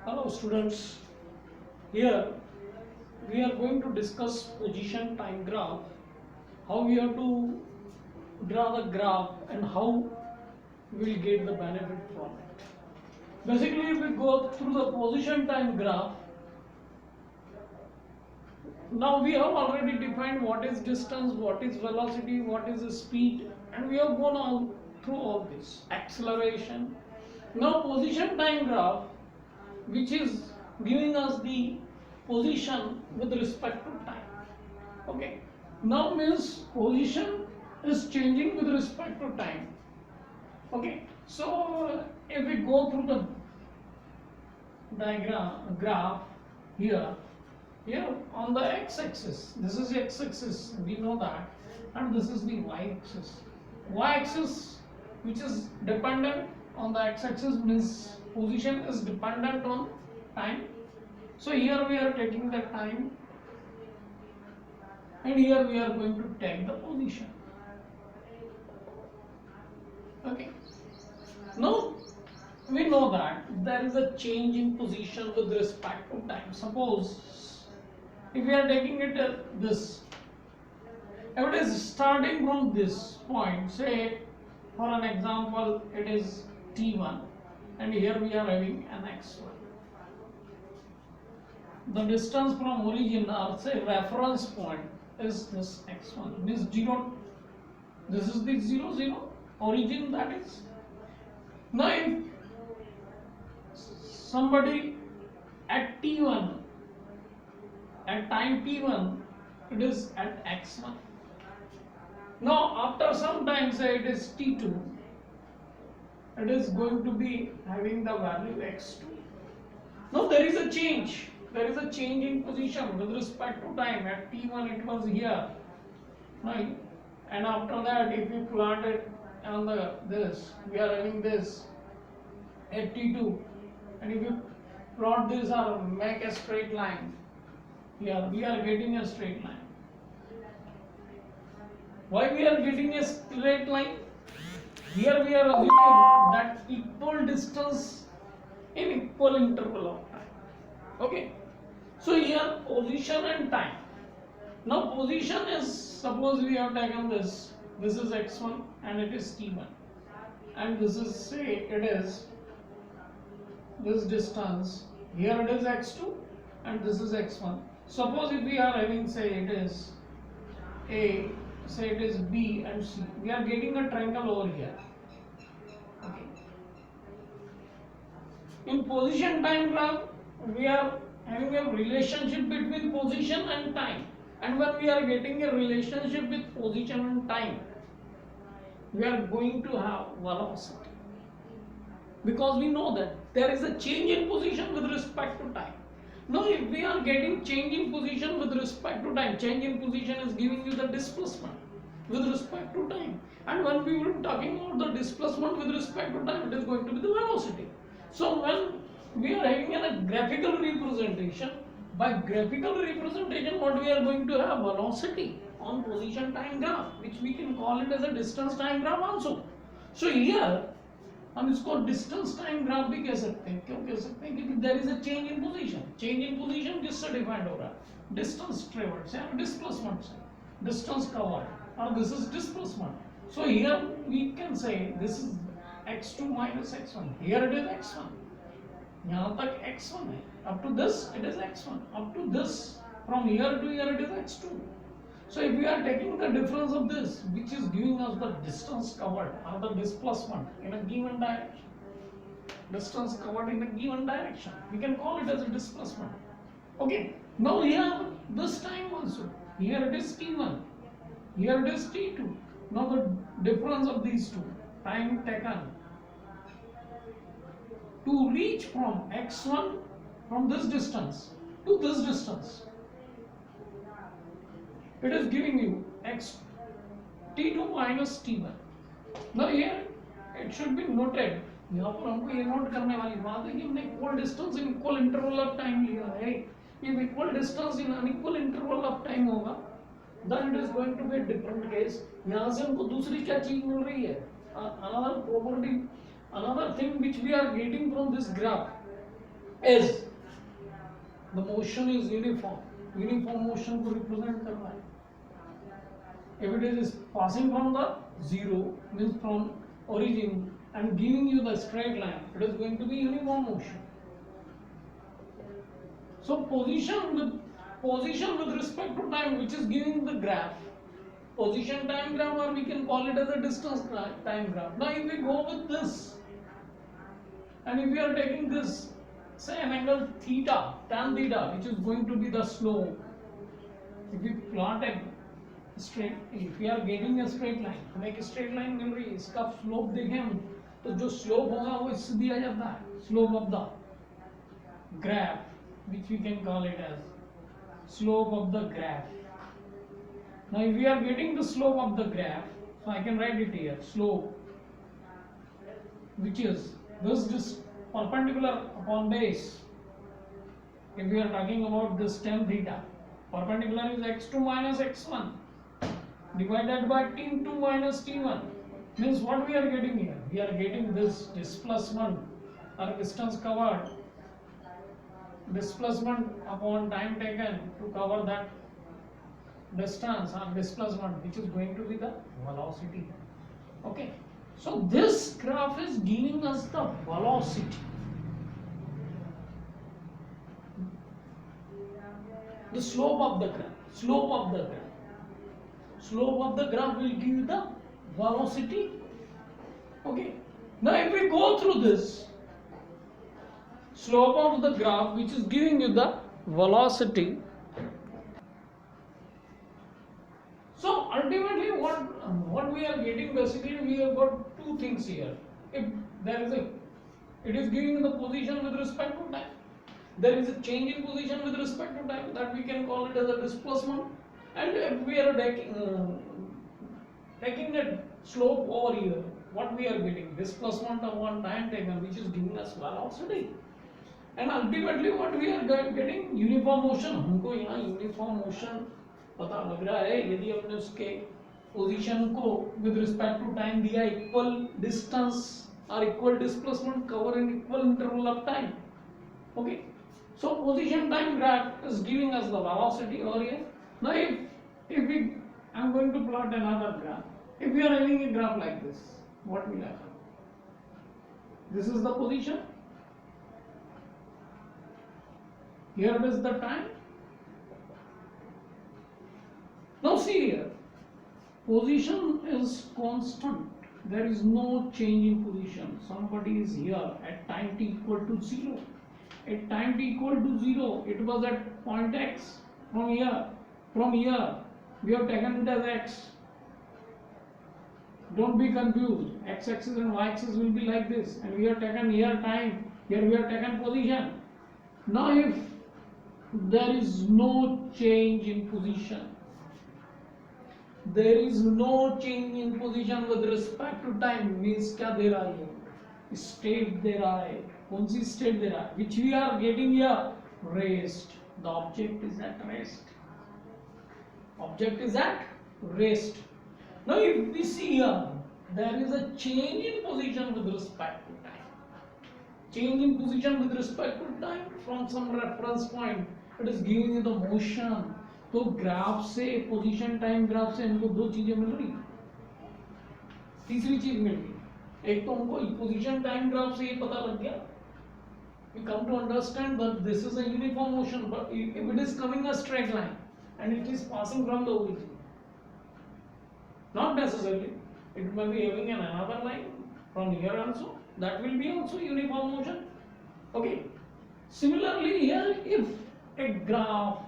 Hello students, here we are going to discuss position time graph, how we have to draw the graph and how we will get the benefit from it. Basically, if we go through the position time graph, now we have already defined what is distance, what is velocity, what is the speed, and we have gone on through all this acceleration. Now position time graph, which is giving us the position with respect to time. Okay, now means position is changing with respect to time. Okay, so if we go through the diagram graph here, on the x-axis, this is the x-axis, we know that, and this is the y-axis. Y-axis, which is dependent on the x-axis, means position is dependent on time. So here we are taking the time, and here we are going to take the position. Okay. Now we know that there is a change in position with respect to time. Suppose if we are taking it this, if it is starting from this point, say for an example it is t1, and here we are having an x1. The distance from origin, or say reference point, is this x1, means 0. This is the 0 0 origin, that is. Now if somebody at t1, at time t1, it is at x1. Now after some time, say it is t2, it is going to be having the value x2. Now there is a change. There is a change in position with respect to time. At t1 it was here, right? And after that, if you plot it on the this, we are having this at t2, and if you plot this or make a straight line, here we are getting a straight line. Why we are getting a straight line? Here we are assuming that equal distance in equal interval of time. Okay. So here position and time. Now position is, suppose we have taken this is x1 and it is t1, and this is, say it is this distance, here it is x2 and this is x1. Suppose if we are having, say it is a, say it is b and c, we are getting a triangle over here. Okay. In position time graph, we are having a relationship between position and time, and when we are getting a relationship with position and time, we are going to have velocity, because we know that there is a change in position with respect to time. Now if we are getting change in position with respect to time, change in position is giving you the displacement with respect to time, and when we were talking about the displacement with respect to time, it is going to be the velocity. So when we are having a graphical representation, by graphical representation what we are going to have, velocity on position time graph, which we can call it as a distance time graph also. So here हम इसको distance time graph भी कह सकते हैं. क्यों कह सकते हैं? क्योंकि there is a change in position. Change in position किससे डिफाइंड हो रहा है? डिस्टेंस ट्रेवल्ड से और डिस्प्लेसमेंट से. डिस्टेंस कवर्ड, और this is displacement. So here we can say this is x2 minus x1. Here it is x1. यहाँ तक x1 है. Up to this it is x1. Up to this, from here to here it is x2. So if we are taking the difference of this, which is giving us the distance covered or the displacement in a given direction, distance covered in a given direction, we can call it as a displacement. Okay. Now here this time also, here it is t1, here it is t2. Now the difference of these two, time taken to reach from x1, from this distance to this distance, it is giving you x t2 minus t1. Now here it should be noted, यहाँ पर हमको ये note करने वाली बात है कि हमने equal distance in equal interval of time लिया है. if equal distance in unequal interval of time होगा, then it is going to be a different case. यहाँ से हमको दूसरी क्या चीज मिल रही है? Another property, another thing which we are getting from this graph, is the motion is uniform motion को represent कर रहा है. If it is passing from the zero, means from origin, and giving you the straight line, it is going to be uniform motion. So position with respect to time, which is giving the graph, position time graph, or we can call it as a distance time graph. Now if we go with this, and if we are taking this, say an angle theta, tan theta, which is going to be the slope, if we plot a straight, if we are getting a straight line, हमें एक straight line मिल रही है, इसका slope देखें हम, तो जो slope होगा वो इससे दिया जाता है, slope of the graph, which we can call it as slope of the graph. Now if we are getting the slope of the graph, so I can write it here, slope, which is this perpendicular upon base. If we are talking about this tan theta, perpendicular is x2 minus x1 divided by t2 minus t1, means what we are getting here? We are getting this displacement or distance covered, displacement upon time taken to cover that distance or displacement, which is going to be the velocity. Okay, so this graph is giving us the velocity. The slope of the graph, slope of the graph will give you the velocity. Okay, now if we go through this slope of the graph, which is giving you the velocity, so ultimately what we are getting, basically we have got two things here. If there is it is giving you the position with respect to time, there is a change in position with respect to time, that we can call it as a displacement. And if we are taking that slope over here, what we are getting? Displacement upon time taken, which is giving us velocity. And ultimately what we are getting? Uniform motion. हमको यहाँ uniform motion पता लग रहा है यदि हमने उसके position को with respect to time दिया equal distance or equal displacement cover in equal interval of time. Okay, so position time graph is giving us the velocity over here. Now if we, I am going to plot another graph. If we are having a graph like this, what will happen? This is the position. Here is the time. Now see here, position is constant. There is no change in position. Somebody is here at time t equal to 0. At time t equal to 0, it was at point x. From here, we have taken it as x. Don't be confused. X-axis and y-axis will be like this, and we have taken here time. Here we have taken position. Now, if there is no change in position, there is no change in position with respect to time, means क्या दे रहा है? State दे रहा है. कौन सी state दे रहा है? Which we are getting here? Rest. The object is at rest. Object is at rest. Now if we see here, there is a change in position with respect to time. Change in position with respect to time from some reference point. It is giving you the motion. तो graph से position time graph से इनको दो चीजें मिल रही, तीसरी चीज मिल गई. एक तो हमको पोजीशन टाइम ग्राफ से ये पता लग गया, we come to understand that this is a uniform motion, but if it is coming a straight line and it is passing from the origin, not necessarily, it may be having another line from here also, that will be also uniform motion. Okay, similarly here, if a graph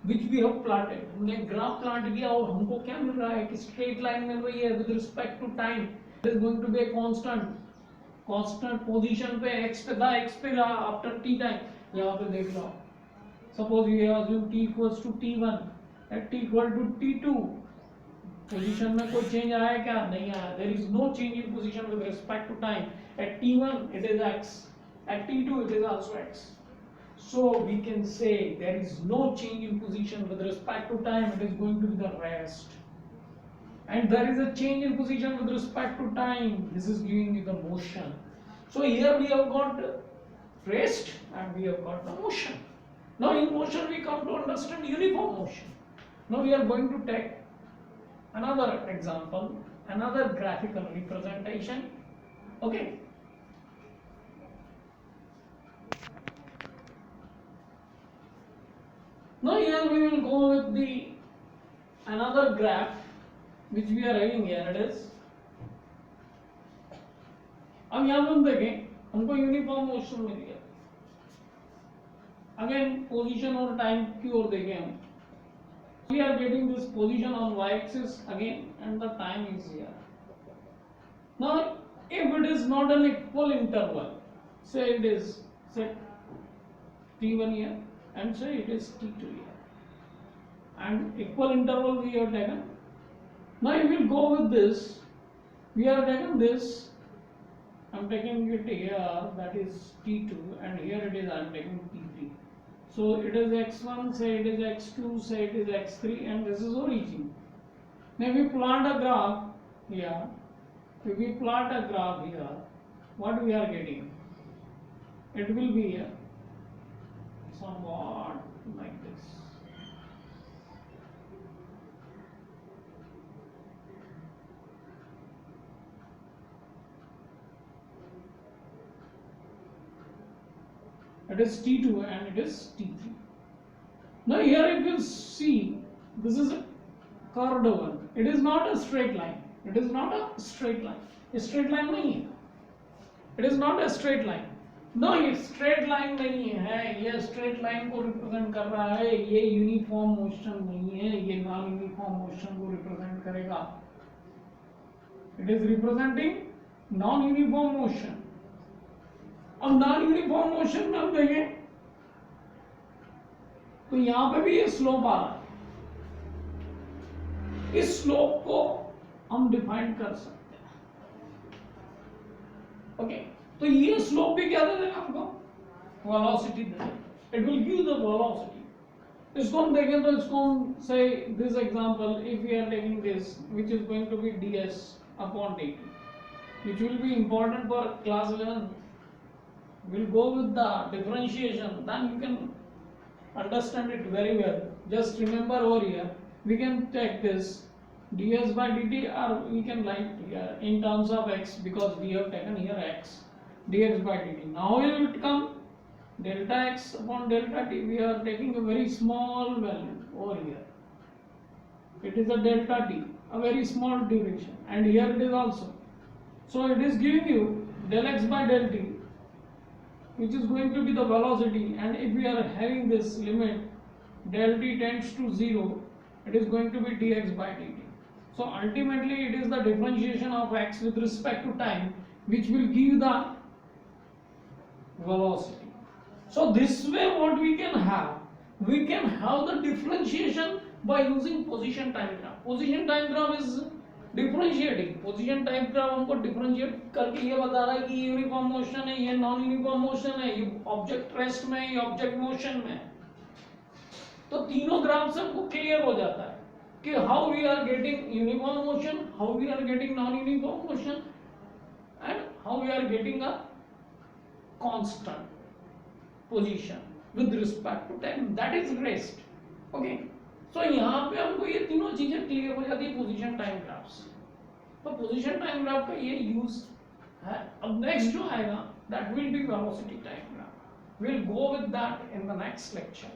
which we have plotted, हमने graph plot किया और हमको क्या मिल रहा है कि straight line मिल रही है with respect to time, it is going to be a constant position पे x पे रहा after t time. यहाँ पे देख लो, suppose we assume t equals to t1 at t equal to t2, position में कोई change आया क्या? नहीं आया. There is no change in position with respect to time. At t1 it is x, at t2 it is also x. So we can say there is no change in position with respect to time, it is going to be the rest. And there is a change in position with respect to time, this is giving you the motion. So here we have got rest and we have got the motion. Now in motion we come to understand uniform motion. Now we are going to take another example, another graphical representation. Okay. Now here we will go with the another graph which we are having here. It is, अब यहाँ पर हम देखें हमको uniform motion मिल गया. Again position और time की ओर देखें हम. We are getting this position on y-axis again and the time is here. Now if it is not an equal interval, say it is set t1 here and say it is t2 here, and equal interval we have taken. Now we will go with this. We have taken this. I am taking it here, that is t2, and here it is I am taking t3. So it is x1, say it is x2, say it is x3, and this is origin. Now if we plot a graph here, if we plot a graph here, what we are getting? It will be here, somewhat like this. It is T2 and it is T3. Now here if you see, this is a curved one. It is not a straight line. It is not a straight line. A straight line नहीं है. It is not a straight line. No, ये straight line नहीं है. ये straight line को represent कर रहा है. ये uniform motion नहीं है. ये non-uniform motion को represent करेगा. It is representing non-uniform motion. अब नॉन यूनिफॉर्म मोशन में हम देखें तो यहां पे भी ये स्लोप आ रहा है. इस स्लोप को हम डिफाइन कर सकते हैं. ओके, तो ये स्लोप भी क्या दे देगा हमको? वेलोसिटी दे देगा. It will give the velocity. इसको हम देखें तो इसको हम say this example, if we are taking this which is going to be ds upon dt, which will be important for class 11. We'll go with the differentiation, then you can understand it very well. Just remember over here, we can take this ds by dt, or we can write here in terms of x, because we have taken here x, dx by dt. Now will it come delta x upon delta t. We are taking a very small value over here. It is a delta t, a very small duration, and here it is also. So it is giving you del x by del t, which is going to be the velocity, and if we are having this limit del t tends to 0, it is going to be dx by dt. So ultimately it is the differentiation of x with respect to time which will give the velocity. So this way what we can have the differentiation by using position time graph. Position time graph is differentiating. Position type graph हमको differentiate करके ये बता रहा है कि ये uniform motion है, ये नॉन यूनिफॉर्म मोशन है, ये ऑब्जेक्ट रेस्ट में है, ये ऑब्जेक्ट मोशन में है. तो तीनों ग्राफ से हमको क्लियर हो जाता है कि how we are getting uniform motion, how we are getting non uniform motion, and how we are getting a constant position with respect to time, that is rest. Okay, तो यहाँ पे हमको ये तीनों चीजें क्लियर हो जाती है पोजीशन टाइम ग्राफ से. तो पोजीशन टाइम ग्राफ का ये यूज है. अब नेक्स्ट जो आएगा that will be velocity time graph. Will go with that in the next lecture.